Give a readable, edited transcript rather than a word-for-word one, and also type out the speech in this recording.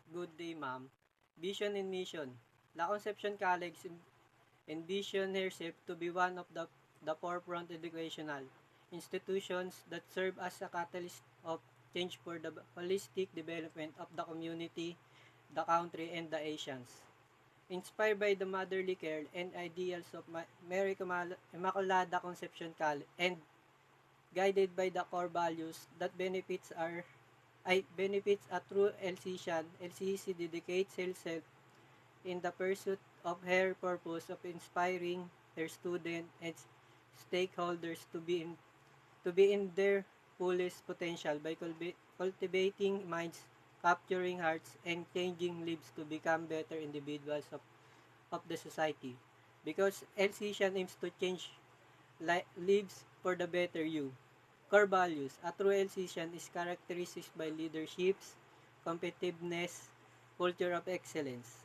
Good day, ma'am. Vision and mission. La Concepcion College envision herself to be one of the forefront educational institutions that serve as a catalyst of change for the holistic development of the community, the country, and the Asians. Inspired by the motherly care and ideals of Mary Immaculada Concepcion College and guided by the core values that benefits a true LCCian, LCC dedicates herself in the pursuit of her purpose of inspiring her students and stakeholders to be in their fullest potential by cultivating minds, capturing hearts, and changing lives to become better individuals of the society. Because LCCian aims to change lives for the better you. Core values. A true LCCian is characterized by leadership, competitiveness, culture of excellence.